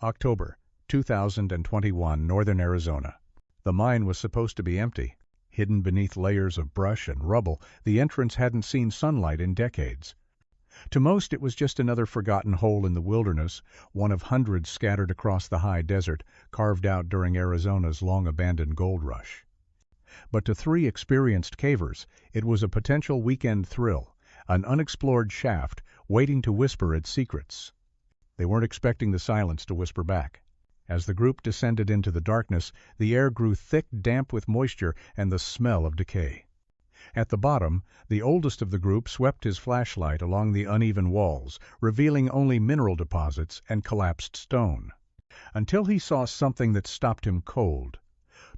October 2021, northern Arizona. The mine was supposed to be empty. Hidden beneath layers of brush and rubble, the entrance hadn't seen sunlight in decades. To most, it was just another forgotten hole in the wilderness, one of hundreds scattered across the high desert, carved out during Arizona's long-abandoned gold rush. But to three experienced cavers, it was a potential weekend thrill, an unexplored shaft waiting to whisper its secrets. They weren't expecting the silence to whisper back. As the group descended into the darkness, the air grew thick, damp with moisture and the smell of decay. At the bottom, the oldest of the group swept his flashlight along the uneven walls, revealing only mineral deposits and collapsed stone, until he saw something that stopped him cold.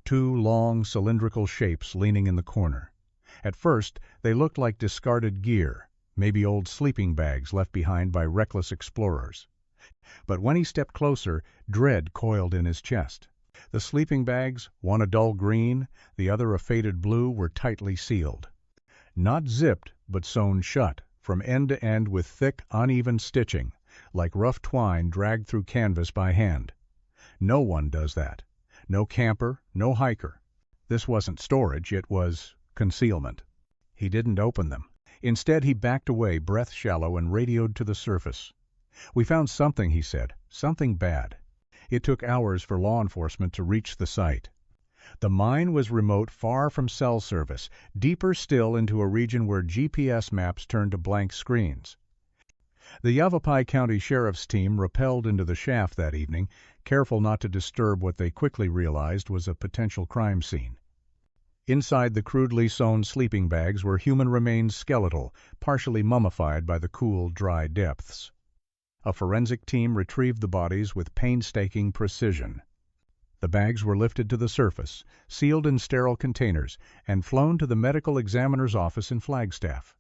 Two long, cylindrical shapes leaning in the corner. At first, they looked like discarded gear, maybe old sleeping bags left behind by reckless explorers. But when he stepped closer, dread coiled in his chest. The sleeping bags, one a dull green, the other a faded blue, were tightly sealed. Not zipped, but sewn shut, from end to end with thick, uneven stitching, like rough twine dragged through canvas by hand. No one does that. No camper, no hiker. This wasn't storage, it was concealment. He didn't open them. Instead, he backed away, breath shallow, and radioed to the surface. "We found something," he said, "something bad." It took hours for law enforcement to reach the site. The mine was remote, far from cell service, deeper still into a region where GPS maps turned to blank screens. The Yavapai County Sheriff's team rappelled into the shaft that evening, careful not to disturb what they quickly realized was a potential crime scene. Inside the crudely sewn sleeping bags were human remains, skeletal, partially mummified by the cool, dry depths. A forensic team retrieved the bodies with painstaking precision. The bags were lifted to the surface, sealed in sterile containers, and flown to the medical examiner's office in Flagstaff.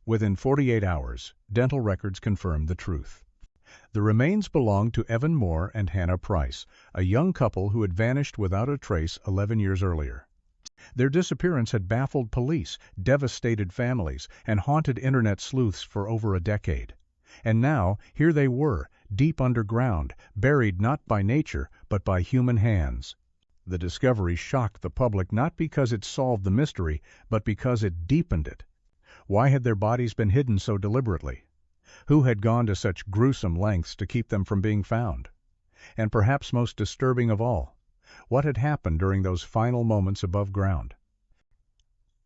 Within 48 hours, dental records confirmed the truth. The remains belonged to Evan Moore and Hannah Price, a young couple who had vanished without a trace 11 years earlier. Their disappearance had baffled police, devastated families, and haunted internet sleuths for over a decade. And now, here they were, deep underground, buried not by nature, but by human hands. The discovery shocked the public not because it solved the mystery, but because it deepened it. Why had their bodies been hidden so deliberately? Who had gone to such gruesome lengths to keep them from being found? And perhaps most disturbing of all, what had happened during those final moments above ground?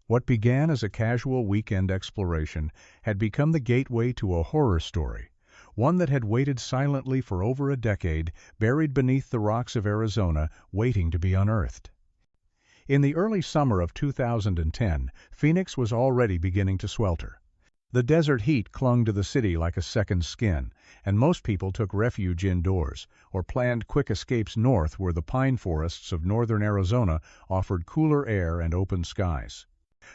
What began as a casual weekend exploration had become the gateway to a horror story, one that had waited silently for over a decade, buried beneath the rocks of Arizona, waiting to be unearthed. In the early summer of 2010, Phoenix was already beginning to swelter. The desert heat clung to the city like a second skin, and most people took refuge indoors, or planned quick escapes north where the pine forests of northern Arizona offered cooler air and open skies.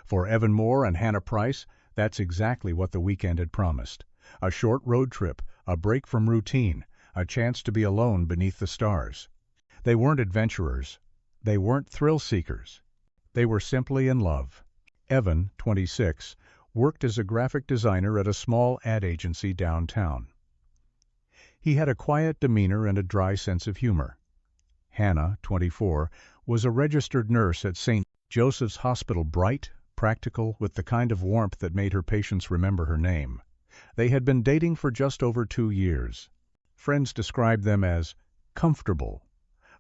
For Evan Moore and Hannah Price, that's exactly what the weekend had promised. A short road trip, a break from routine, a chance to be alone beneath the stars. They weren't adventurers. They weren't thrill seekers. They were simply in love. Evan, 26, worked as a graphic designer at a small ad agency downtown. He had a quiet demeanor and a dry sense of humor. Hannah, 24, was a registered nurse at St. Joseph's Hospital, bright, practical, with the kind of warmth that made her patients remember her name. They had been dating for just over 2 years. Friends described them as comfortable,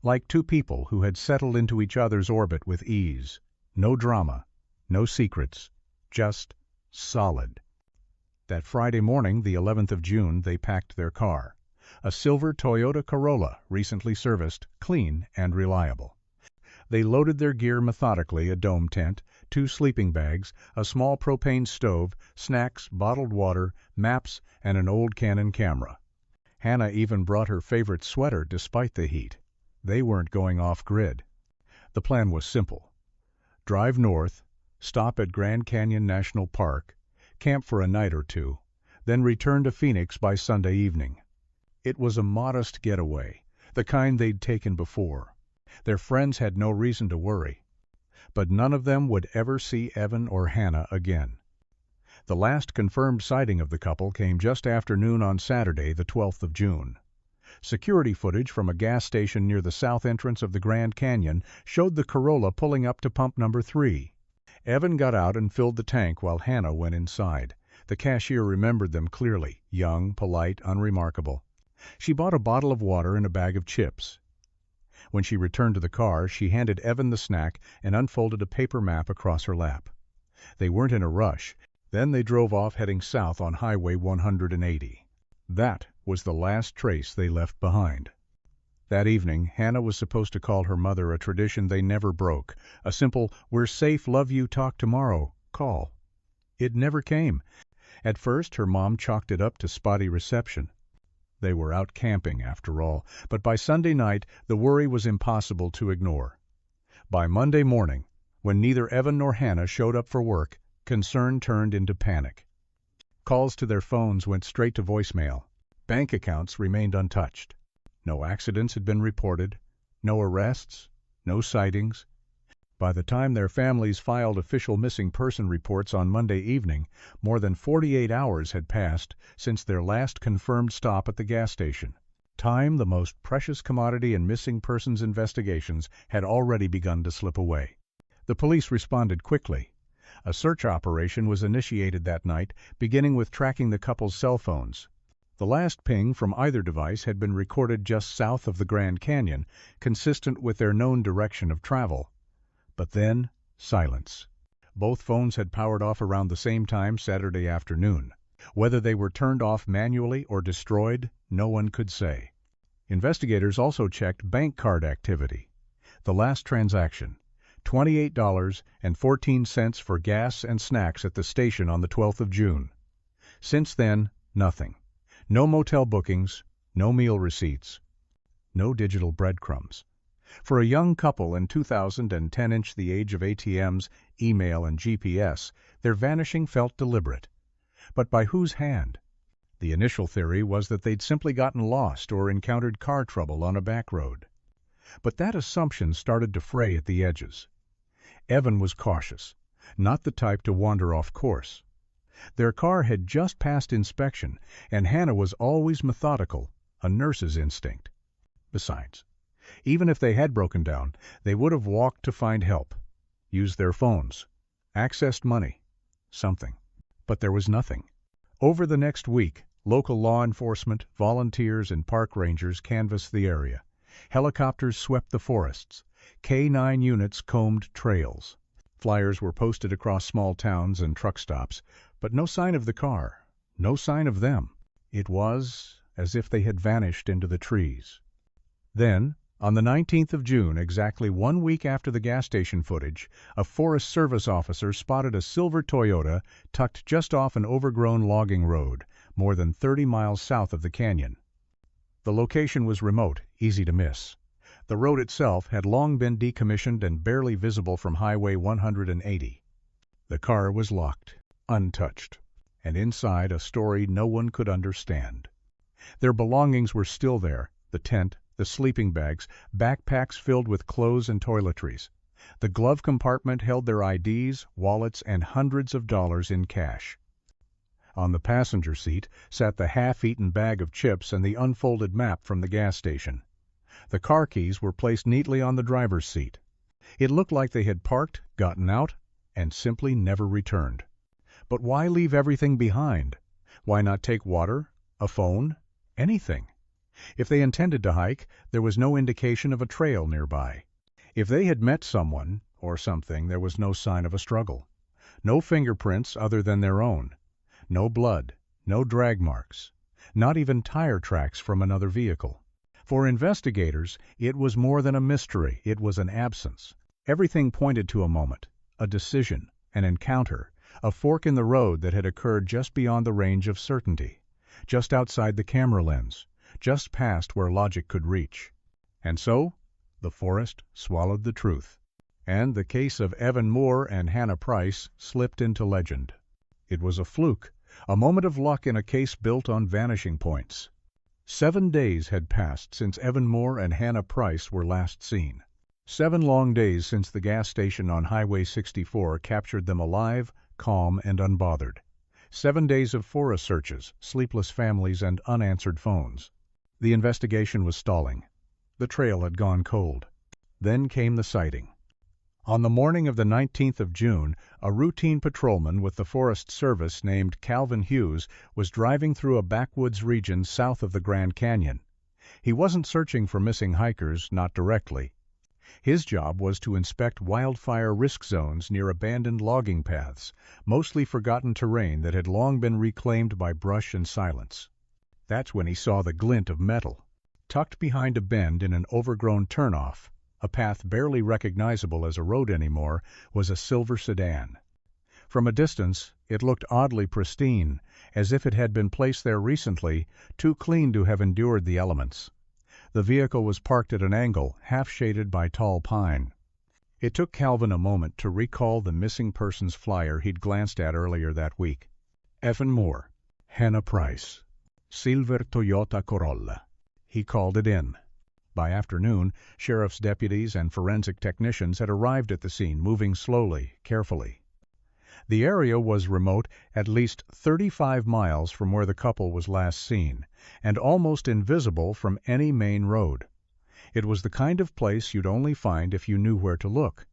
like two people who had settled into each other's orbit with ease. No drama, no secrets, just solid. That Friday morning, the 11th of June, they packed their car. A silver Toyota Corolla, recently serviced, clean and reliable. They loaded their gear methodically: a dome tent, 2 sleeping bags, a small propane stove, snacks, bottled water, maps, and an old Canon camera. Hannah even brought her favorite sweater despite the heat. They weren't going off-grid. The plan was simple. Drive north, stop at Grand Canyon National Park, camp for a night or two, then return to Phoenix by Sunday evening. It was a modest getaway, the kind they'd taken before. Their friends had no reason to worry. But none of them would ever see Evan or Hannah again. The last confirmed sighting of the couple came just after noon on Saturday, the 12th of June. Security footage from a gas station near the south entrance of the Grand Canyon showed the Corolla pulling up to pump number 3. Evan got out and filled the tank while Hannah went inside. The cashier remembered them clearly, young, polite, unremarkable. She bought a bottle of water and a bag of chips. When she returned to the car, she handed Evan the snack and unfolded a paper map across her lap. They weren't in a rush. Then they drove off heading south on Highway 180. That was the last trace they left behind. That evening, Hannah was supposed to call her mother, a tradition they never broke, a simple, "We're safe, love you, talk tomorrow" call. It never came. At first, her mom chalked it up to spotty reception. They were out camping, after all, but by Sunday night, the worry was impossible to ignore. By Monday morning, when neither Evan nor Hannah showed up for work, concern turned into panic. Calls to their phones went straight to voicemail. Bank accounts remained untouched. No accidents had been reported, no arrests, no sightings. By the time their families filed official missing person reports on Monday evening, more than 48 hours had passed since their last confirmed stop at the gas station. Time, the most precious commodity in missing persons investigations, had already begun to slip away. The police responded quickly. A search operation was initiated that night, beginning with tracking the couple's cell phones. The last ping from either device had been recorded just south of the Grand Canyon, consistent with their known direction of travel. But then, silence. Both phones had powered off around the same time Saturday afternoon. Whether they were turned off manually or destroyed, no one could say. Investigators also checked bank card activity. The last transaction, $28.14 for gas and snacks at the station on the 12th of June. Since then, nothing. No motel bookings, no meal receipts, no digital breadcrumbs. For a young couple in 2010 the age of ATMs, email, and GPS, their vanishing felt deliberate. But by whose hand? The initial theory was that they'd simply gotten lost or encountered car trouble on a back road. But that assumption started to fray at the edges. Evan was cautious, not the type to wander off course. Their car had just passed inspection, and Hannah was always methodical, a nurse's instinct. Besides, even if they had broken down, they would have walked to find help, used their phones, accessed money, something. But there was nothing. Over the next week, local law enforcement, volunteers, and park rangers canvassed the area. Helicopters swept the forests. K-9 units combed trails. Flyers were posted across small towns and truck stops, but no sign of the car, no sign of them. It was as if they had vanished into the trees. Then, on the 19th of June, exactly 1 week after the gas station footage, a Forest Service officer spotted a silver Toyota tucked just off an overgrown logging road, more than 30 miles south of the canyon. The location was remote, easy to miss. The road itself had long been decommissioned and barely visible from Highway 180. The car was locked, untouched, and inside a story no one could understand. Their belongings were still there, the tent, the sleeping bags, backpacks filled with clothes and toiletries. The glove compartment held their IDs, wallets, and hundreds of dollars in cash. On the passenger seat sat the half-eaten bag of chips and the unfolded map from the gas station. The car keys were placed neatly on the driver's seat. It looked like they had parked, gotten out, and simply never returned. But why leave everything behind? Why not take water, a phone, anything? If they intended to hike, there was no indication of a trail nearby. If they had met someone or something, there was no sign of a struggle. No fingerprints other than their own. No blood, no drag marks, not even tire tracks from another vehicle. For investigators, it was more than a mystery, it was an absence. Everything pointed to a moment, a decision, an encounter, a fork in the road that had occurred just beyond the range of certainty, just outside the camera lens, just past where logic could reach. And so, the forest swallowed the truth, and the case of Evan Moore and Hannah Price slipped into legend. It was a fluke, a moment of luck in a case built on vanishing points. 7 days had passed since Evan Moore and Hannah Price were last seen. 7 long days since the gas station on Highway 64 captured them alive, calm, and unbothered. 7 days of forest searches, sleepless families, and unanswered phones. The investigation was stalling. The trail had gone cold. Then came the sighting. On the morning of the 19th of June, a routine patrolman with the Forest Service named Calvin Hughes was driving through a backwoods region south of the Grand Canyon. He wasn't searching for missing hikers, not directly. His job was to inspect wildfire risk zones near abandoned logging paths, mostly forgotten terrain that had long been reclaimed by brush and silence. That's when he saw the glint of metal. Tucked behind a bend in an overgrown turnoff, a path barely recognizable as a road anymore, was a silver sedan. From a distance, it looked oddly pristine, as if it had been placed there recently, too clean to have endured the elements. The vehicle was parked at an angle, half-shaded by tall pine. It took Calvin a moment to recall the missing persons flyer he'd glanced at earlier that week. Evan Moore, Hannah Price, Silver Toyota Corolla. He called it in. By afternoon, sheriff's deputies and forensic technicians had arrived at the scene, moving slowly, carefully. The area was remote, at least 35 miles from where the couple was last seen, and almost invisible from any main road. It was the kind of place you'd only find if you knew where to look.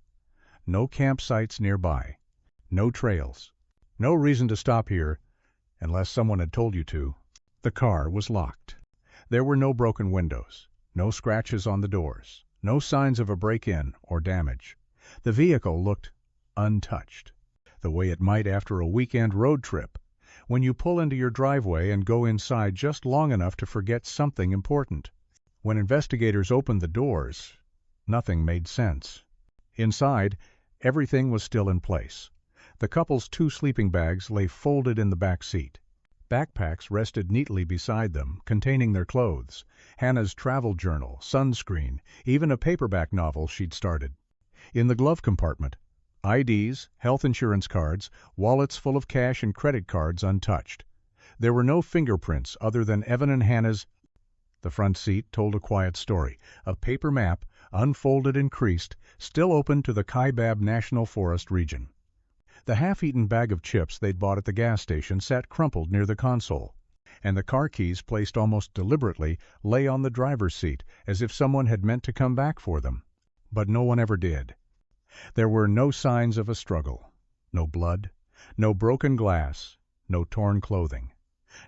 No campsites nearby. No trails. No reason to stop here, unless someone had told you to. The car was locked. There were no broken windows. No scratches on the doors, no signs of a break-in or damage. The vehicle looked untouched, the way it might after a weekend road trip, when you pull into your driveway and go inside just long enough to forget something important. When investigators opened the doors, nothing made sense. Inside, everything was still in place. The couple's 2 sleeping bags lay folded in the back seat. Backpacks rested neatly beside them, containing their clothes, Hannah's travel journal, sunscreen, even a paperback novel she'd started. In the glove compartment, IDs, health insurance cards, wallets full of cash and credit cards untouched. There were no fingerprints other than Evan and Hannah's. The front seat told a quiet story. A paper map, unfolded and creased, still open to the Kaibab National Forest region. The half-eaten bag of chips they'd bought at the gas station sat crumpled near the console, and the car keys, placed almost deliberately, lay on the driver's seat, as if someone had meant to come back for them. But no one ever did. There were no signs of a struggle. No blood, no broken glass, no torn clothing,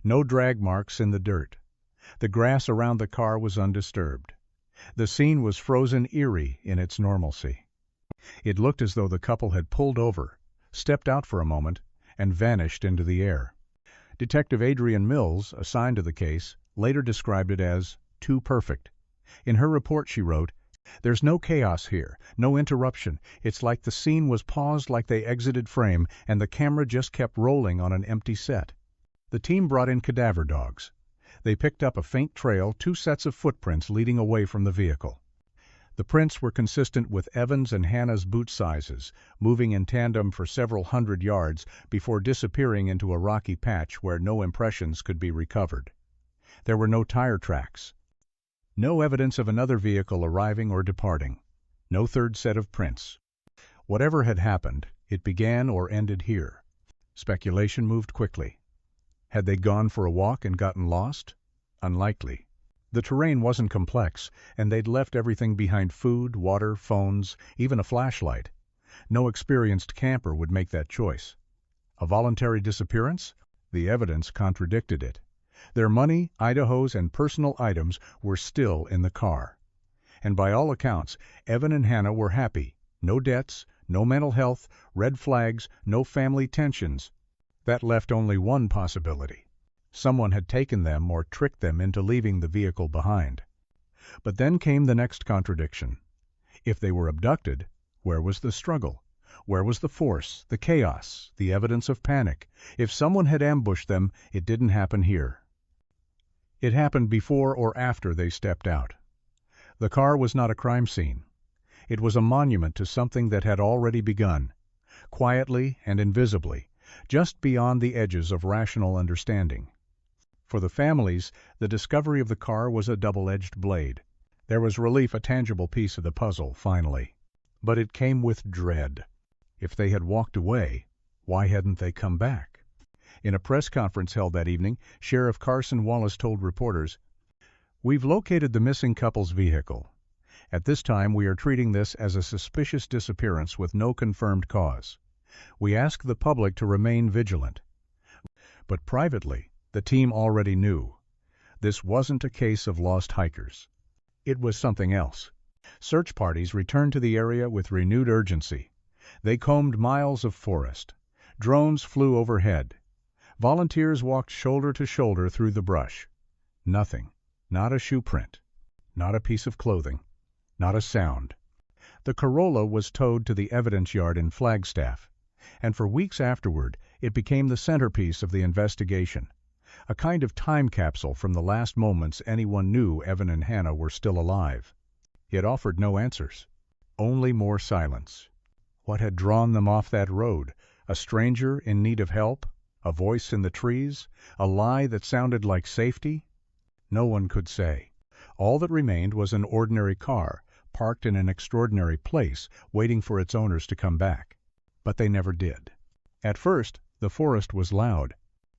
no drag marks in the dirt. The grass around the car was undisturbed. The scene was frozen eerie in its normalcy. It looked as though the couple had pulled over, stepped out for a moment, and vanished into the air. Detective Adrian Mills, assigned to the case, later described it as too perfect. In her report she wrote, "There's no chaos here, no interruption. It's like the scene was paused like they exited frame, and the camera just kept rolling on an empty set." The team brought in cadaver dogs. They picked up a faint trail, 2 sets of footprints leading away from the vehicle. The prints were consistent with Evan's and Hannah's boot sizes, moving in tandem for several hundred yards before disappearing into a rocky patch where no impressions could be recovered. There were no tire tracks. No evidence of another vehicle arriving or departing. No third set of prints. Whatever had happened, it began or ended here. Speculation moved quickly. Had they gone for a walk and gotten lost? Unlikely. The terrain wasn't complex, and they'd left everything behind: food, water, phones, even a flashlight. No experienced camper would make that choice. A voluntary disappearance? The evidence contradicted it. Their money, Idahos, and personal items were still in the car. And by all accounts, Evan and Hannah were happy. No debts, no mental health, red flags, no family tensions. That left only one possibility. Someone had taken them or tricked them into leaving the vehicle behind. But then came the next contradiction. If they were abducted, where was the struggle? Where was the force, the chaos, the evidence of panic? If someone had ambushed them, it didn't happen here. It happened before or after they stepped out. The car was not a crime scene. It was a monument to something that had already begun, quietly and invisibly, just beyond the edges of rational understanding. For the families, the discovery of the car was a double-edged blade. There was relief, a tangible piece of the puzzle, finally. But it came with dread. If they had walked away, why hadn't they come back? In a press conference held that evening, Sheriff Carson Wallace told reporters, We've located the missing couple's vehicle. At this time, we are treating this as a suspicious disappearance with no confirmed cause. We ask the public to remain vigilant. But privately, the team already knew. This wasn't a case of lost hikers. It was something else. Search parties returned to the area with renewed urgency. They combed miles of forest. Drones flew overhead. Volunteers walked shoulder to shoulder through the brush. Nothing. Not a shoe print. Not a piece of clothing. Not a sound. The Corolla was towed to the evidence yard in Flagstaff, and for weeks afterward it became the centerpiece of the investigation, a kind of time capsule from the last moments anyone knew Evan and Hannah were still alive. It offered no answers, only more silence. What had drawn them off that road? A stranger in need of help? A voice in the trees? A lie that sounded like safety? No one could say. All that remained was an ordinary car, parked in an extraordinary place, waiting for its owners to come back. But they never did. At first, the forest was loud.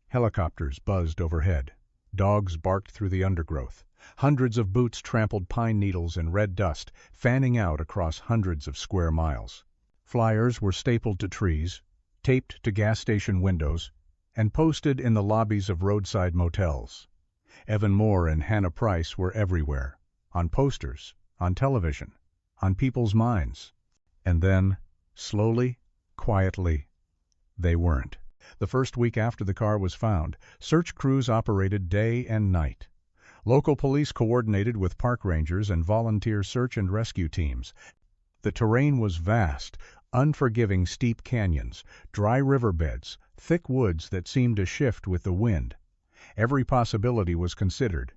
Helicopters buzzed overhead. Dogs barked through the undergrowth. Hundreds of boots trampled pine needles in red dust, fanning out across hundreds of square miles. Flyers were stapled to trees, taped to gas station windows, and posted in the lobbies of roadside motels. Evan Moore and Hannah Price were everywhere, on posters, on television, on people's minds. And then, slowly, quietly, they weren't. The first week after the car was found, search crews operated day and night. Local police coordinated with park rangers and volunteer search and rescue teams. The terrain was vast, unforgiving steep canyons, dry riverbeds, thick woods that seemed to shift with the wind. Every possibility was considered.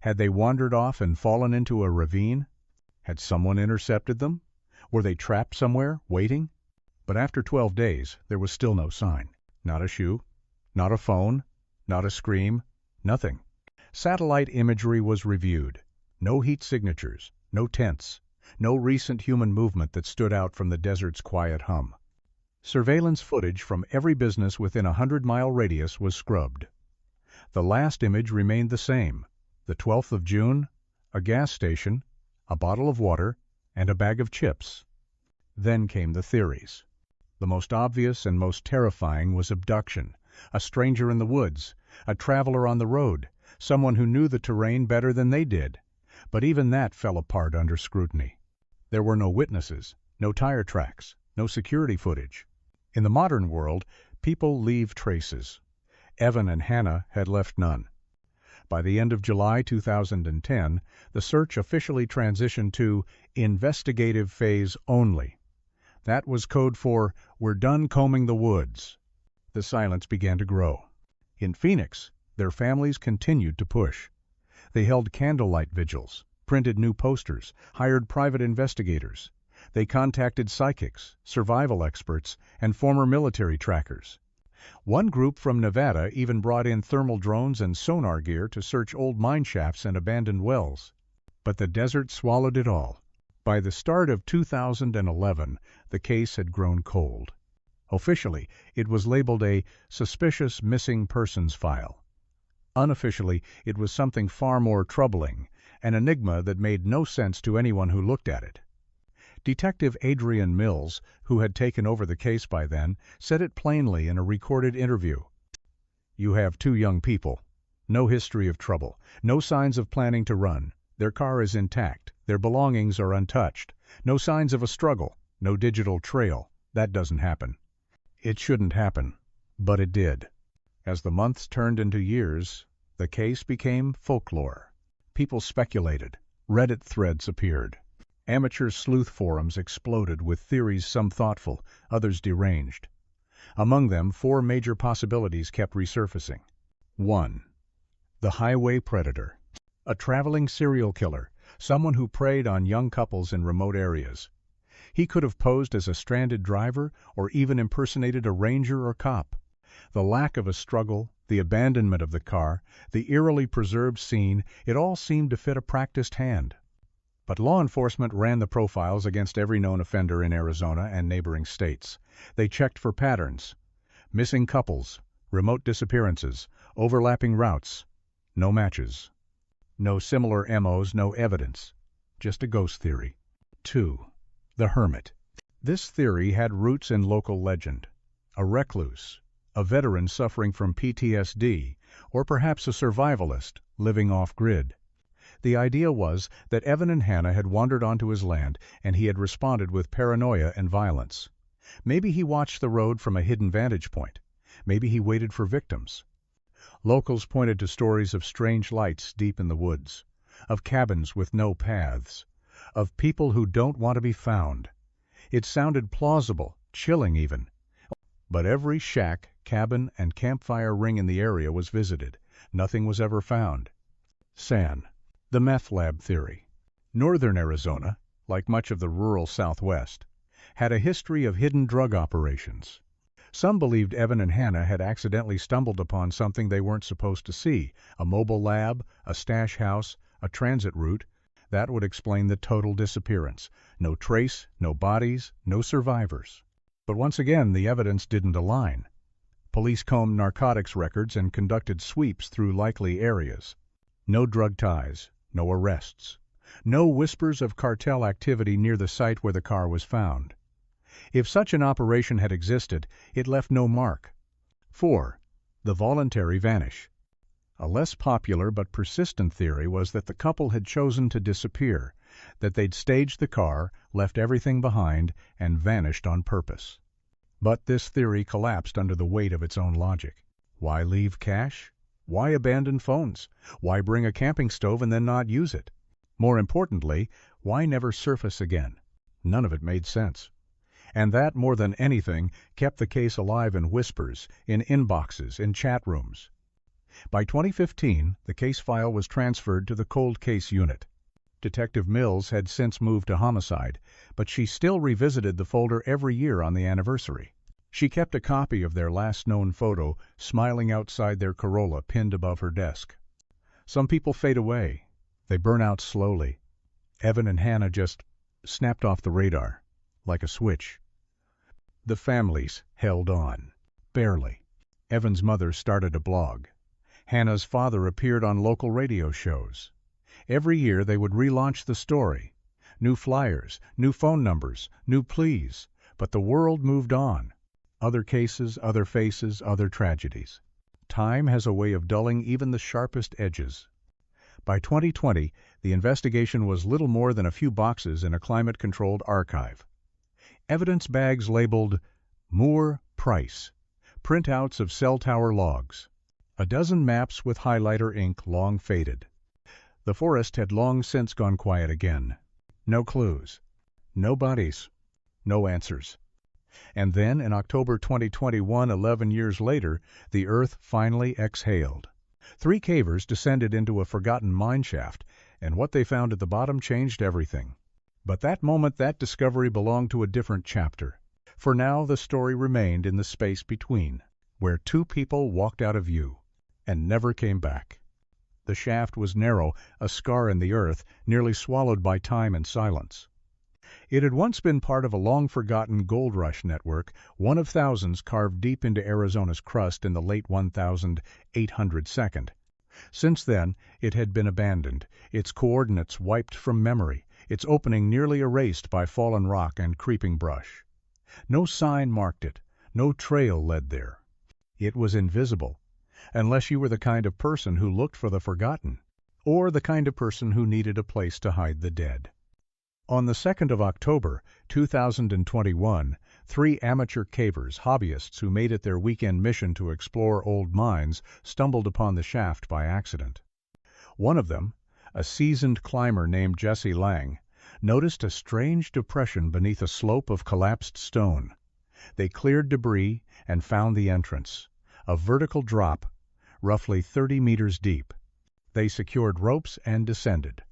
Had they wandered off and fallen into a ravine? Had someone intercepted them? Were they trapped somewhere, waiting? But after 12 days, there was still no sign. Not a shoe, not a phone, not a scream, nothing. Satellite imagery was reviewed. No heat signatures, no tents, no recent human movement that stood out from the desert's quiet hum. Surveillance footage from every business within a 100-mile radius was scrubbed. The last image remained the same. The 12th of June, a gas station, a bottle of water, and a bag of chips. Then came the theories. The most obvious and most terrifying was abduction, a stranger in the woods, a traveler on the road, someone who knew the terrain better than they did. But even that fell apart under scrutiny. There were no witnesses, no tire tracks, no security footage. In the modern world, people leave traces. Evan and Hannah had left none. By the end of July 2010, the search officially transitioned to investigative phase only. That was code for, "We're done combing the woods." The silence began to grow. In Phoenix, their families continued to push. They held candlelight vigils, printed new posters, hired private investigators. They contacted psychics, survival experts, and former military trackers. One group from Nevada even brought in thermal drones and sonar gear to search old mine shafts and abandoned wells. But the desert swallowed it all. By the start of 2011, the case had grown cold. Officially, it was labeled a suspicious missing persons file. Unofficially, it was something far more troubling, an enigma that made no sense to anyone who looked at it. Detective Adrian Mills, who had taken over the case by then, said it plainly in a recorded interview. "You have two young people. No history of trouble. No signs of planning to run. Their car is intact. Their belongings are untouched. No signs of a struggle. No digital trail. That doesn't happen." It shouldn't happen, but it did. As the months turned into years, the case became folklore. People speculated. Reddit threads appeared. Amateur sleuth forums exploded with theories, some thoughtful, others deranged. Among them, 4 major possibilities kept resurfacing. 1. The highway predator. A traveling serial killer, someone who preyed on young couples in remote areas. He could have posed as a stranded driver or even impersonated a ranger or cop. The lack of a struggle, the abandonment of the car, the eerily preserved scene, it all seemed to fit a practiced hand. But law enforcement ran the profiles against every known offender in Arizona and neighboring states. They checked for patterns. Missing couples, remote disappearances, overlapping routes. No matches. No similar MOs, no evidence. Just a ghost theory. 2. The Hermit. This theory had roots in local legend. A recluse, a veteran suffering from PTSD, or perhaps a survivalist living off-grid. The idea was that Evan and Hannah had wandered onto his land and he had responded with paranoia and violence. Maybe he watched the road from a hidden vantage point. Maybe he waited for victims. Locals pointed to stories of strange lights deep in the woods, of cabins with no paths, of people who don't want to be found. It sounded plausible, chilling even. But every shack, cabin, and campfire ring in the area was visited. Nothing was ever found. SAN. The meth lab theory. Northern Arizona, like much of the rural Southwest, had a history of hidden drug operations. Some believed Evan and Hannah had accidentally stumbled upon something they weren't supposed to see, a mobile lab, a stash house, a transit route. That would explain the total disappearance. No trace, no bodies, no survivors. But once again, the evidence didn't align. Police combed narcotics records and conducted sweeps through likely areas. No drug ties, no arrests. No whispers of cartel activity near the site where the car was found. If such an operation had existed, it left no mark. 4. The voluntary vanish. A less popular but persistent theory was that the couple had chosen to disappear, that they'd staged the car, left everything behind, and vanished on purpose. But this theory collapsed under the weight of its own logic. Why leave cash? Why abandon phones? Why bring a camping stove and then not use it? More importantly, why never surface again? None of it made sense. And that, more than anything, kept the case alive in whispers, in inboxes, in chat rooms. By 2015, the case file was transferred to the Cold Case Unit. Detective Mills had since moved to homicide, but she still revisited the folder every year on the anniversary. She kept a copy of their last known photo, smiling outside their Corolla pinned above her desk. Some people fade away. They burn out slowly. Evan and Hannah just snapped off the radar, like a switch. The families held on. Barely. Evan's mother started a blog. Hannah's father appeared on local radio shows. Every year they would relaunch the story. New flyers, new phone numbers, new pleas. But the world moved on. Other cases, other faces, other tragedies. Time has a way of dulling even the sharpest edges. By 2020, the investigation was little more than a few boxes in a climate-controlled archive. Evidence bags labeled Moore Price, printouts of cell tower logs, a dozen maps with highlighter ink long faded. The forest had long since gone quiet again. No clues, no bodies, no answers. And then, in October 2021, 11 years later, the earth finally exhaled. 3 cavers descended into a forgotten mine shaft, and what they found at the bottom changed everything. But that moment, that discovery belonged to a different chapter. For now, the story remained in the space between, where 2 people walked out of view and never came back. The shaft was narrow, a scar in the earth, nearly swallowed by time and silence. It had once been part of a long-forgotten gold rush network, one of thousands carved deep into Arizona's crust in the late 1802nd. Since then, it had been abandoned, its coordinates wiped from memory, its opening nearly erased by fallen rock and creeping brush. No sign marked it, no trail led there. It was invisible, unless you were the kind of person who looked for the forgotten, or the kind of person who needed a place to hide the dead. On the 2nd of October, 2021, 3 amateur cavers, hobbyists who made it their weekend mission to explore old mines, stumbled upon the shaft by accident. One of them, a seasoned climber named Jesse Lang, noticed a strange depression beneath a slope of collapsed stone. They cleared debris and found the entrance, a vertical drop, roughly 30 meters deep. They secured ropes and descended.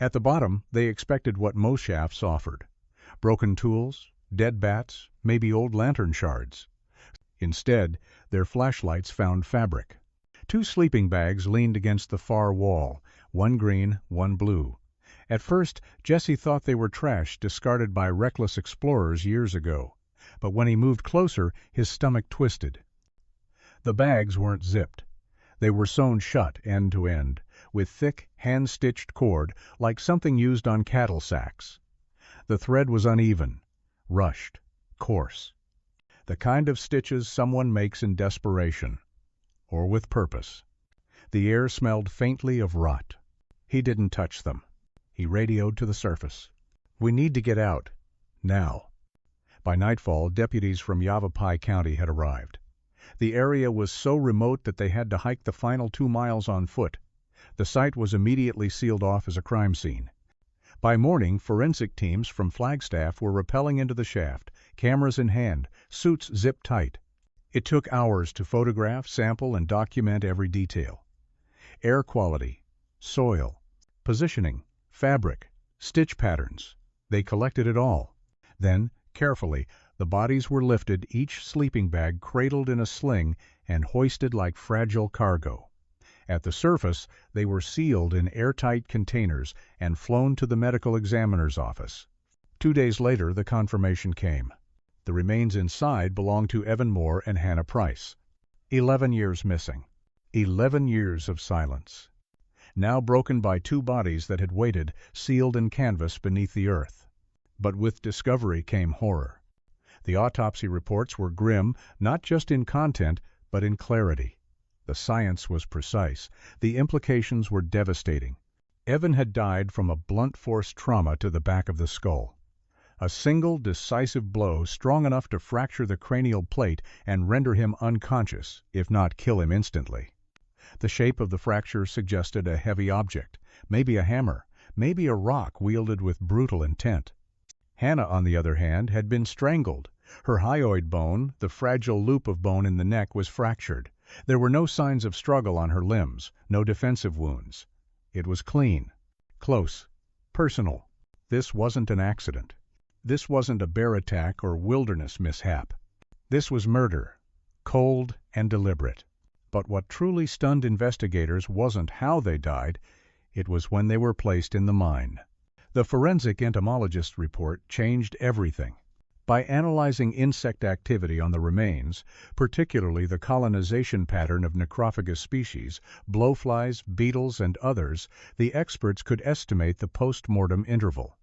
At the bottom, they expected what most shafts offered: broken tools, dead bats, maybe old lantern shards. Instead, their flashlights found fabric. 2 sleeping bags leaned against the far wall, one green, one blue. At first, Jesse thought they were trash discarded by reckless explorers years ago, but when he moved closer, his stomach twisted. The bags weren't zipped. They were sewn shut end to end, with thick, hand-stitched cord like something used on cattle sacks. The thread was uneven, rushed, coarse. The kind of stitches someone makes in desperation, or with purpose. The air smelled faintly of rot. He didn't touch them. He radioed to the surface. "We need to get out. Now." By nightfall, deputies from Yavapai County had arrived. The area was so remote that they had to hike the final 2 miles on foot. The site was immediately sealed off as a crime scene. By morning, forensic teams from Flagstaff were rappelling into the shaft, cameras in hand, suits zipped tight. It took hours to photograph, sample, and document every detail. Air quality, soil, positioning, fabric, stitch patterns. They collected it all. Then, carefully, the bodies were lifted, each sleeping bag cradled in a sling and hoisted like fragile cargo. At the surface, they were sealed in airtight containers and flown to the medical examiner's office. 2 days later, the confirmation came. The remains inside belonged to Evan Moore and Hannah Price. 11 years missing. 11 years of silence. Now broken by 2 bodies that had waited, sealed in canvas beneath the earth. But with discovery came horror. The autopsy reports were grim, not just in content, but in clarity. The science was precise. The implications were devastating. Evan had died from a blunt force trauma to the back of the skull. A single decisive blow strong enough to fracture the cranial plate and render him unconscious, if not kill him instantly. The shape of the fracture suggested a heavy object, maybe a hammer, maybe a rock wielded with brutal intent. Hannah, on the other hand, had been strangled. Her hyoid bone, the fragile loop of bone in the neck, was fractured. There were no signs of struggle on her limbs, no defensive wounds. It was clean, close, personal. This wasn't an accident. This wasn't a bear attack or wilderness mishap. This was murder, cold and deliberate. But what truly stunned investigators wasn't how they died, it was when they were placed in the mine. The forensic entomologist's report changed everything. By analyzing insect activity on the remains, particularly the colonization pattern of necrophagous species, blowflies, beetles, and others, the experts could estimate the post-mortem interval.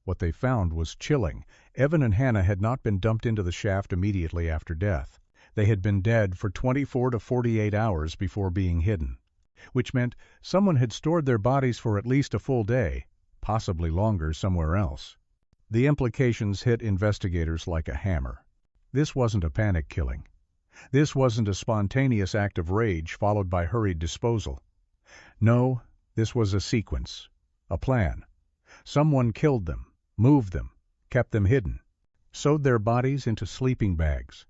What they found was chilling. Evan and Hannah had not been dumped into the shaft immediately after death. They had been dead for 24 to 48 hours before being hidden, which meant someone had stored their bodies for at least a full day, possibly longer somewhere else. The implications hit investigators like a hammer. This wasn't a panic killing. This wasn't a spontaneous act of rage followed by hurried disposal. No, this was a sequence, a plan. Someone killed them, moved them, kept them hidden, sewed their bodies into sleeping bags,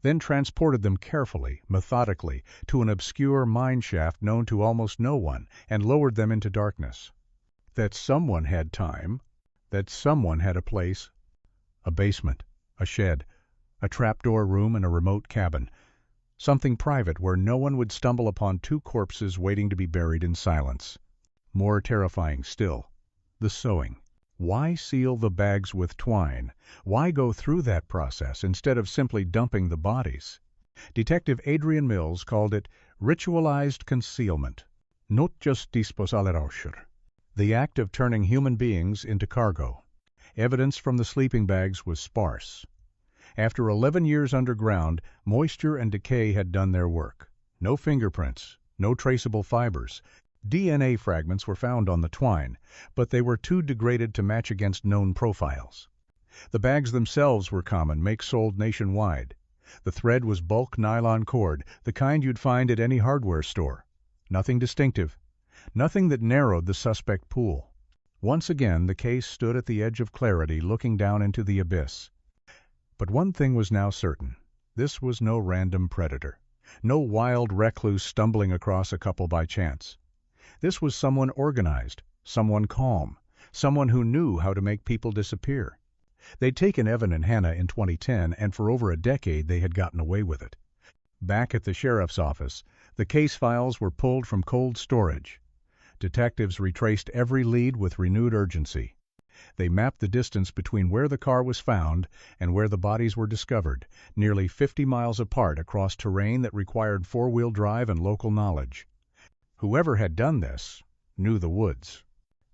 then transported them carefully, methodically, to an obscure mine shaft known to almost no one, and lowered them into darkness. That someone had time, that someone had a place, a basement, a shed, a trapdoor room in a remote cabin, something private where no one would stumble upon 2 corpses waiting to be buried in silence. More terrifying still, the sewing. Why seal the bags with twine? Why go through that process instead of simply dumping the bodies? Detective Adrian Mills called it ritualized concealment, not just disposaleroscher. The act of turning human beings into cargo. Evidence from the sleeping bags was sparse. After 11 years underground, moisture and decay had done their work. No fingerprints, no traceable fibers. DNA fragments were found on the twine, but they were too degraded to match against known profiles. The bags themselves were common, make sold nationwide. The thread was bulk nylon cord, the kind you'd find at any hardware store. Nothing distinctive. Nothing that narrowed the suspect pool. Once again, the case stood at the edge of clarity, looking down into the abyss. But one thing was now certain. This was no random predator. No wild recluse stumbling across a couple by chance. This was someone organized, someone calm, someone who knew how to make people disappear. They'd taken Evan and Hannah in 2010, and for over a decade they had gotten away with it. Back at the sheriff's office, the case files were pulled from cold storage. Detectives retraced every lead with renewed urgency. They mapped the distance between where the car was found and where the bodies were discovered, nearly 50 miles apart across terrain that required four-wheel drive and local knowledge. Whoever had done this knew the woods.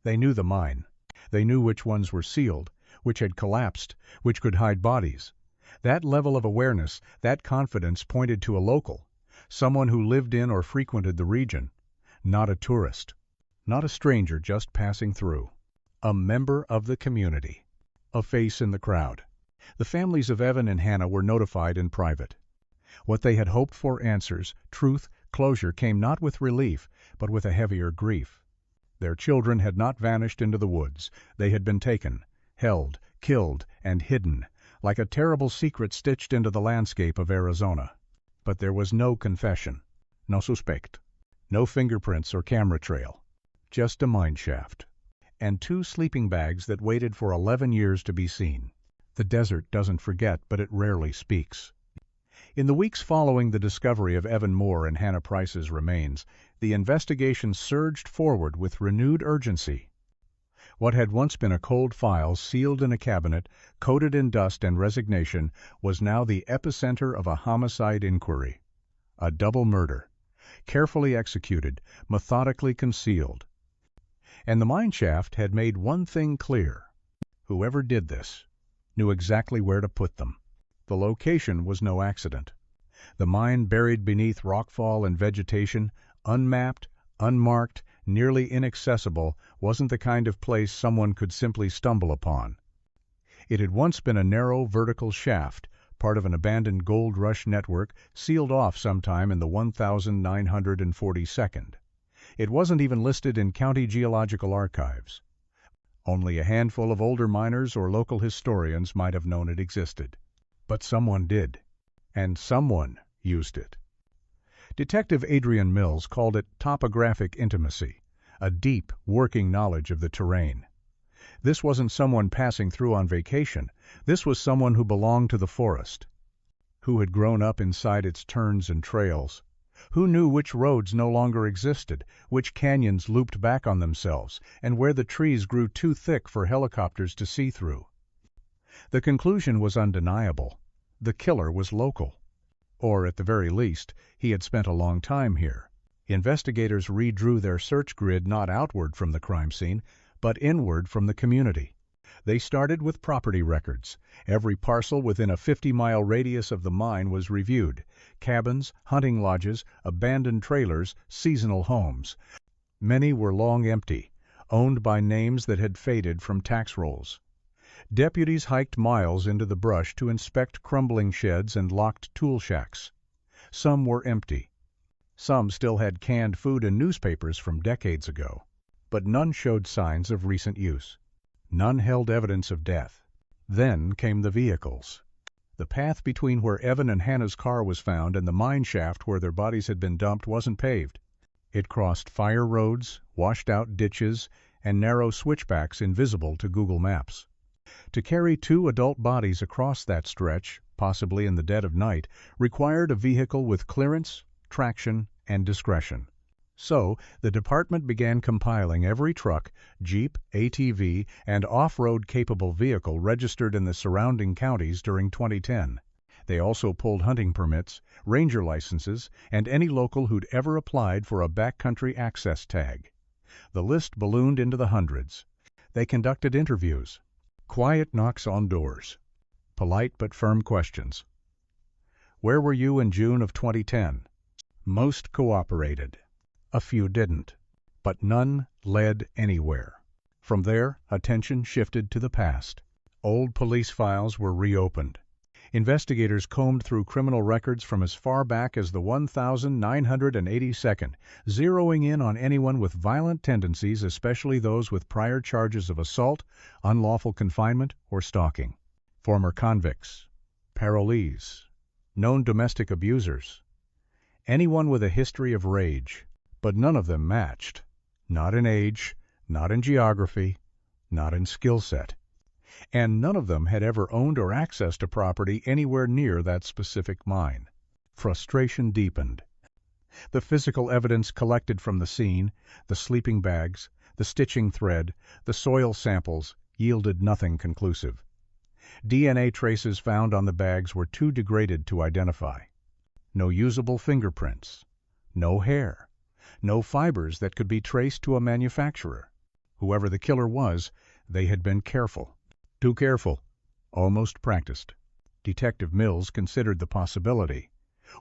They knew the mine. They knew which ones were sealed, which had collapsed, which could hide bodies. That level of awareness, that confidence pointed to a local, someone who lived in or frequented the region, not a tourist, not a stranger just passing through. A member of the community. A face in the crowd. The families of Evan and Hannah were notified in private. What they had hoped for, answers, truth, closure, came not with relief, but with a heavier grief. Their children had not vanished into the woods. They had been taken, held, killed, and hidden, like a terrible secret stitched into the landscape of Arizona. But there was no confession, no suspect, no fingerprints or camera trail, just a mine shaft. And 2 sleeping bags that waited for 11 years to be seen. The desert doesn't forget, but it rarely speaks. In the weeks following the discovery of Evan Moore and Hannah Price's remains, the investigation surged forward with renewed urgency. What had once been a cold file sealed in a cabinet, coated in dust and resignation, was now the epicenter of a homicide inquiry. A double murder, carefully executed, methodically concealed. And the mine shaft had made one thing clear. Whoever did this knew exactly where to put them. The location was no accident. The mine, buried beneath rockfall and vegetation, unmapped, unmarked, nearly inaccessible, wasn't the kind of place someone could simply stumble upon. It had once been a narrow, vertical shaft, part of an abandoned gold rush network, sealed off sometime in the 1942nd. It wasn't even listed in county geological archives. Only a handful of older miners or local historians might have known it existed. But someone did, and someone used it. Detective Adrian Mills called it topographic intimacy, a deep, working knowledge of the terrain. This wasn't someone passing through on vacation. This was someone who belonged to the forest, who had grown up inside its turns and trails, who knew which roads no longer existed, which canyons looped back on themselves, and where the trees grew too thick for helicopters to see through. The conclusion was undeniable. The killer was local. Or, at the very least, he had spent a long time here. Investigators redrew their search grid not outward from the crime scene, but inward from the community. They started with property records. Every parcel within a 50-mile radius of the mine was reviewed. Cabins, hunting lodges, abandoned trailers, seasonal homes. Many were long empty, owned by names that had faded from tax rolls. Deputies hiked miles into the brush to inspect crumbling sheds and locked tool shacks. Some were empty. Some still had canned food and newspapers from decades ago. But none showed signs of recent use. None held evidence of death. Then came the vehicles. The path between where Evan and Hannah's car was found and the mine shaft where their bodies had been dumped wasn't paved. It crossed fire roads, washed-out ditches, and narrow switchbacks invisible to Google Maps. To carry 2 adult bodies across that stretch, possibly in the dead of night, required a vehicle with clearance, traction, and discretion. So, the department began compiling every truck, Jeep, ATV, and off-road capable vehicle registered in the surrounding counties during 2010. They also pulled hunting permits, ranger licenses, and any local who'd ever applied for a backcountry access tag. The list ballooned into the hundreds. They conducted interviews. Quiet knocks on doors. Polite but firm questions. Where were you in June of 2010? Most cooperated. A few didn't, but none led anywhere. From there, attention shifted to the past. Old police files were reopened. Investigators combed through criminal records from as far back as the 1982nd, zeroing in on anyone with violent tendencies, especially those with prior charges of assault, unlawful confinement, or stalking. Former convicts, parolees, known domestic abusers, anyone with a history of rage. But none of them matched. Not in age, not in geography, not in skill set. And none of them had ever owned or accessed a property anywhere near that specific mine. Frustration deepened. The physical evidence collected from the scene, the sleeping bags, the stitching thread, the soil samples, yielded nothing conclusive. DNA traces found on the bags were too degraded to identify. No usable fingerprints. No hair. No fibers that could be traced to a manufacturer. Whoever the killer was, they had been careful. Too careful. Almost practiced. Detective Mills considered the possibility.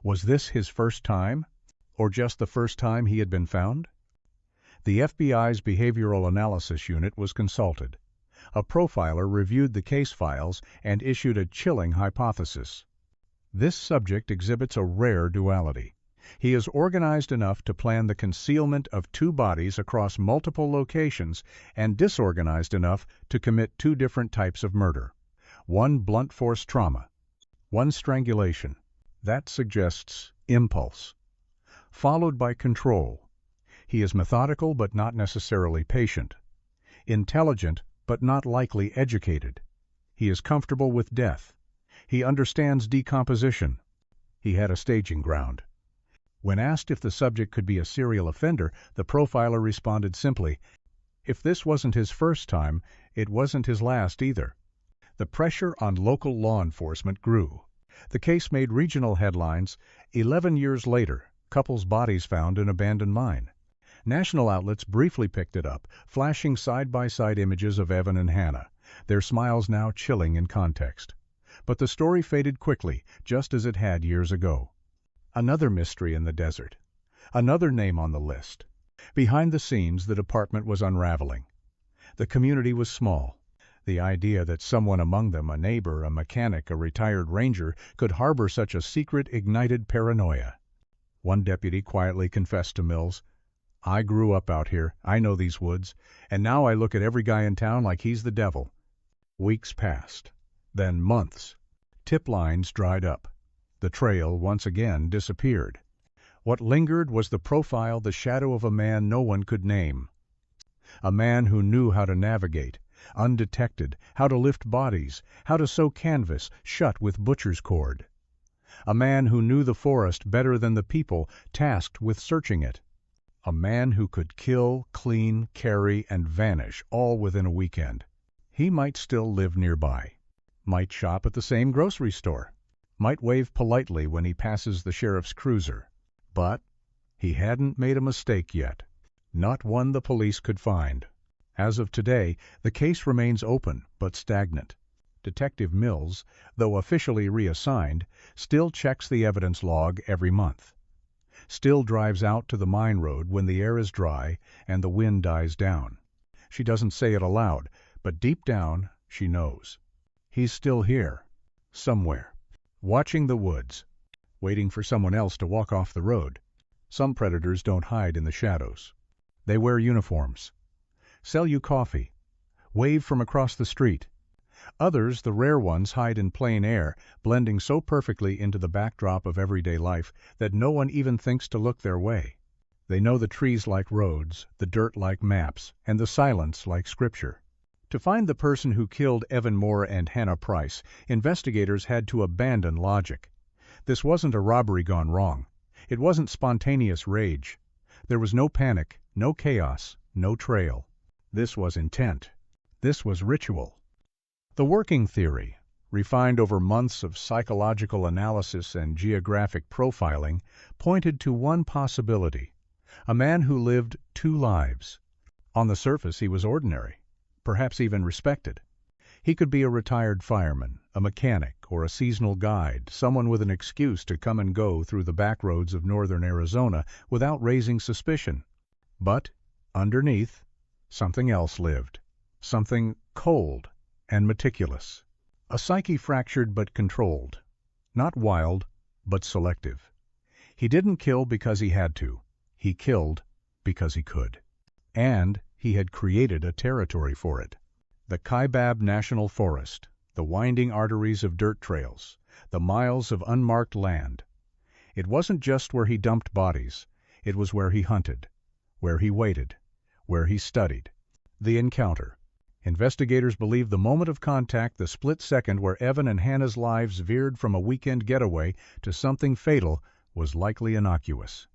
Was this his first time? Or just the first time he had been found? The FBI's Behavioral Analysis Unit was consulted. A profiler reviewed the case files and issued a chilling hypothesis. This subject exhibits a rare duality. He is organized enough to plan the concealment of two bodies across multiple locations and disorganized enough to commit two different types of murder. One blunt force trauma. One strangulation. That suggests impulse. Followed by control. He is methodical but not necessarily patient. Intelligent but not likely educated. He is comfortable with death. He understands decomposition. He had a staging ground. When asked if the subject could be a serial offender, the profiler responded simply, "If this wasn't his first time, it wasn't his last either." The pressure on local law enforcement grew. The case made regional headlines. 11 years later, couple's bodies found in abandoned mine. National outlets briefly picked it up, flashing side-by-side images of Evan and Hannah, their smiles now chilling in context. But the story faded quickly, just as it had years ago. Another mystery in the desert. Another name on the list. Behind the scenes, the department was unraveling. The community was small. The idea that someone among them, a neighbor, a mechanic, a retired ranger, could harbor such a secret ignited paranoia. One deputy quietly confessed to Mills, "I grew up out here, I know these woods, and now I look at every guy in town like he's the devil." Weeks passed. Then months. Tip lines dried up. The trail once again disappeared. What lingered was the profile, the shadow of a man no one could name. A man who knew how to navigate, undetected, how to lift bodies, how to sew canvas shut with butcher's cord. A man who knew the forest better than the people tasked with searching it. A man who could kill, clean, carry, and vanish all within a weekend. He might still live nearby. Might shop at the same grocery store. Might wave politely when he passes the sheriff's cruiser. But he hadn't made a mistake yet. Not one the police could find. As of today, the case remains open but stagnant. Detective Mills, though officially reassigned, still checks the evidence log every month. Still drives out to the mine road when the air is dry and the wind dies down. She doesn't say it aloud, but deep down she knows. He's still here. Somewhere. Watching the woods. Waiting for someone else to walk off the road. Some predators don't hide in the shadows. They wear uniforms. Sell you coffee. Wave from across the street. Others, the rare ones, hide in plain air, blending so perfectly into the backdrop of everyday life that no one even thinks to look their way. They know the trees like roads, the dirt like maps, and the silence like scripture. To find the person who killed Evan Moore and Hannah Price, investigators had to abandon logic. This wasn't a robbery gone wrong. It wasn't spontaneous rage. There was no panic, no chaos, no trail. This was intent. This was ritual. The working theory, refined over months of psychological analysis and geographic profiling, pointed to one possibility: a man who lived two lives. On the surface, he was ordinary, perhaps even respected. He could be a retired fireman, a mechanic, or a seasonal guide, someone with an excuse to come and go through the back roads of northern Arizona without raising suspicion. But, underneath, something else lived. Something cold and meticulous. A psyche fractured but controlled. Not wild, but selective. He didn't kill because he had to. He killed because he could. And he had created a territory for it. The Kaibab National Forest, the winding arteries of dirt trails, the miles of unmarked land. It wasn't just where he dumped bodies. It was where he hunted, where he waited, where he studied. The encounter. Investigators believe the moment of contact, the split second where Evan and Hannah's lives veered from a weekend getaway to something fatal, was likely innocuous.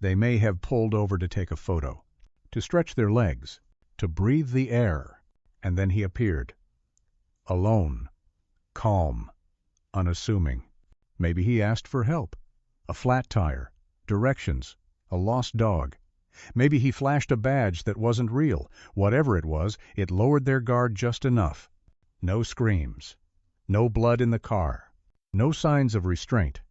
They may have pulled over to take a photo, to stretch their legs, to breathe the air. And then he appeared. Alone. Calm. Unassuming. Maybe he asked for help. A flat tire. Directions. A lost dog. Maybe he flashed a badge that wasn't real. Whatever it was, it lowered their guard just enough. No screams. No blood in the car. No signs of restraint.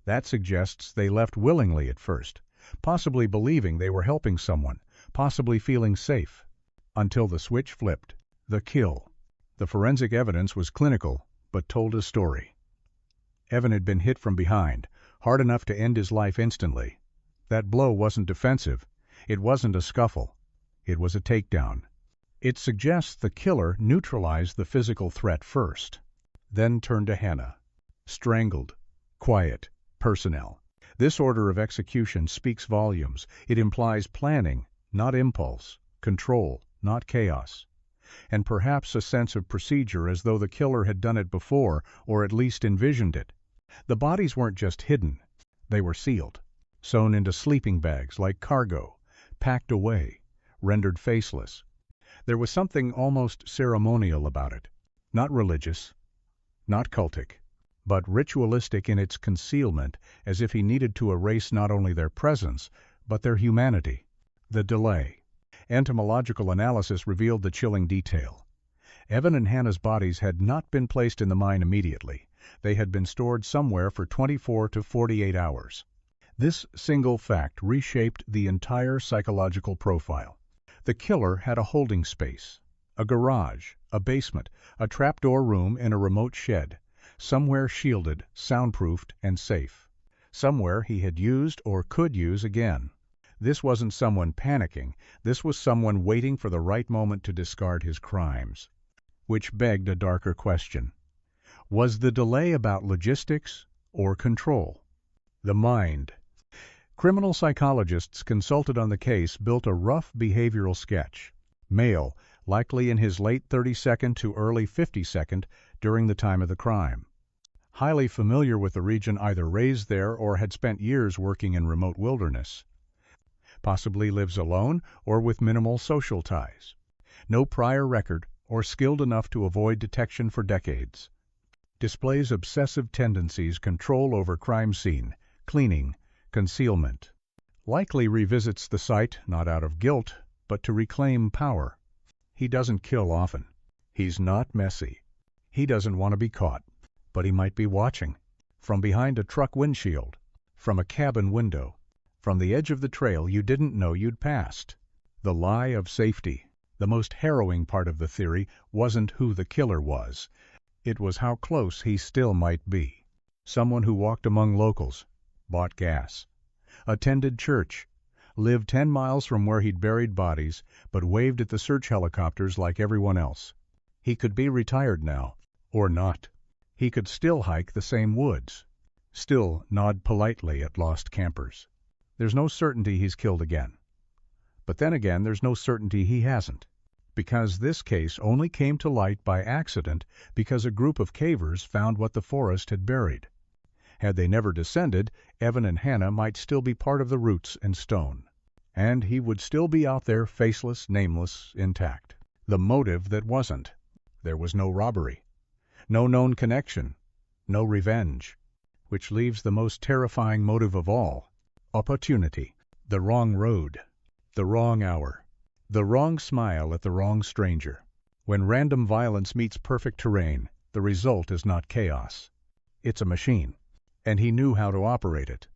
That suggests they left willingly at first, possibly believing they were helping someone, possibly feeling safe. Until the switch flipped. The kill. The forensic evidence was clinical, but told a story. Evan had been hit from behind, hard enough to end his life instantly. That blow wasn't defensive. It wasn't a scuffle. It was a takedown. It suggests the killer neutralized the physical threat first, then turned to Hannah. Strangled. Quiet. Personnel. This order of execution speaks volumes. It implies planning, not impulse, control, not chaos, and perhaps a sense of procedure as though the killer had done it before or at least envisioned it. The bodies weren't just hidden. They were sealed, sewn into sleeping bags like cargo, packed away, rendered faceless. There was something almost ceremonial about it, not religious, not cultic, but ritualistic in its concealment, as if he needed to erase not only their presence, but their humanity. The delay. Entomological analysis revealed the chilling detail. Evan and Hannah's bodies had not been placed in the mine immediately. They had been stored somewhere for 24 to 48 hours. This single fact reshaped the entire psychological profile. The killer had a holding space, a garage, a basement, a trapdoor room in a remote shed, somewhere shielded, soundproofed, and safe. Somewhere he had used or could use again. This wasn't someone panicking. This was someone waiting for the right moment to discard his crimes. Which begged a darker question. Was the delay about logistics or control? The mind. Criminal psychologists consulted on the case built a rough behavioral sketch. Male, likely in his late 32nd to early 52nd during the time of the crime. Highly familiar with the region, either raised there or had spent years working in remote wilderness. Possibly lives alone or with minimal social ties. No prior record or skilled enough to avoid detection for decades. Displays obsessive tendencies, control over crime scene, cleaning, concealment. Likely revisits the site not out of guilt, but to reclaim power. He doesn't kill often. He's not messy. He doesn't want to be caught, but he might be watching. From behind a truck windshield, from a cabin window, from the edge of the trail you didn't know you'd passed. The lie of safety. The most harrowing part of the theory wasn't who the killer was. It was how close he still might be. Someone who walked among locals, bought gas, attended church, lived 10 miles from where he'd buried bodies, but waved at the search helicopters like everyone else. He could be retired now, or not. He could still hike the same woods, still nod politely at lost campers. There's no certainty he's killed again. But then again, there's no certainty he hasn't. Because this case only came to light by accident because a group of cavers found what the forest had buried. Had they never descended, Evan and Hannah might still be part of the roots and stone. And he would still be out there, faceless, nameless, intact. The motive that wasn't. There was no robbery. No known connection. No revenge. Which leaves the most terrifying motive of all. Opportunity. The wrong road. The wrong hour. The wrong smile at the wrong stranger. When random violence meets perfect terrain, the result is not chaos. It's a machine. And he knew how to operate it.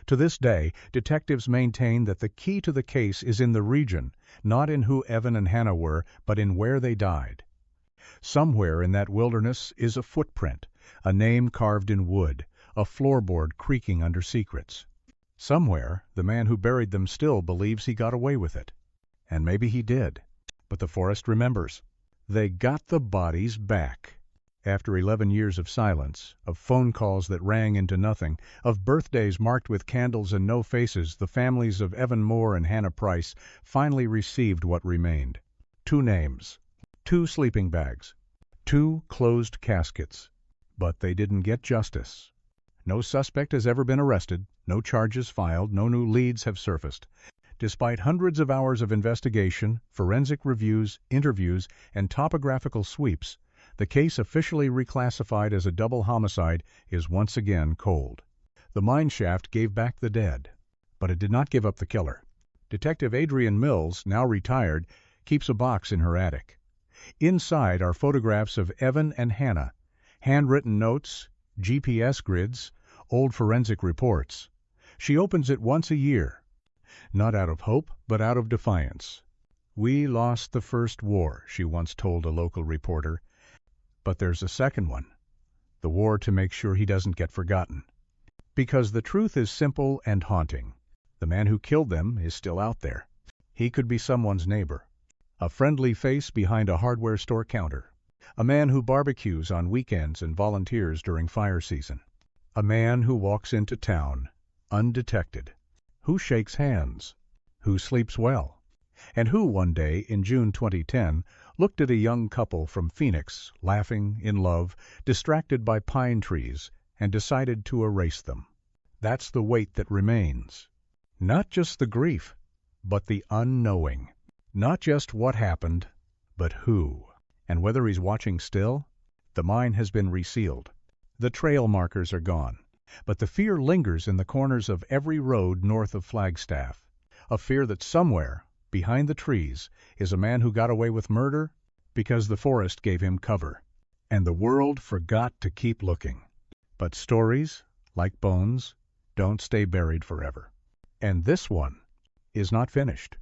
To this day, detectives maintain that the key to the case is in the region, not in who Evan and Hannah were, but in where they died. Somewhere in that wilderness is a footprint, a name carved in wood, a floorboard creaking under secrets. Somewhere, the man who buried them still believes he got away with it. And maybe he did. But the forest remembers. They got the bodies back. After 11 years of silence, of phone calls that rang into nothing, of birthdays marked with candles and no faces, the families of Evan Moore and Hannah Price finally received what remained. 2 names, 2 sleeping bags, 2 closed caskets. But they didn't get justice. No suspect has ever been arrested, no charges filed, no new leads have surfaced. Despite hundreds of hours of investigation, forensic reviews, interviews, and topographical sweeps, the case officially reclassified as a double homicide is once again cold. The mine shaft gave back the dead, but it did not give up the killer. Detective Adrian Mills, now retired, keeps a box in her attic. Inside are photographs of Evan and Hannah, handwritten notes, GPS grids, old forensic reports. She opens it once a year, not out of hope, but out of defiance. "We lost the first war," she once told a local reporter, "but there's a second one, the war to make sure he doesn't get forgotten." Because the truth is simple and haunting. The man who killed them is still out there. He could be someone's neighbor, a friendly face behind a hardware store counter, a man who barbecues on weekends and volunteers during fire season, a man who walks into town undetected, who shakes hands, who sleeps well, and who one day in June 2010 looked at a young couple from Phoenix, laughing, in love, distracted by pine trees, and decided to erase them. That's the weight that remains. Not just the grief, but the unknowing. Not just what happened, but who. And whether he's watching still? The mine has been resealed. The trail markers are gone, but the fear lingers in the corners of every road north of Flagstaff. A fear that somewhere, behind the trees, is a man who got away with murder because the forest gave him cover, and the world forgot to keep looking. But stories, like bones, don't stay buried forever. And this one is not finished.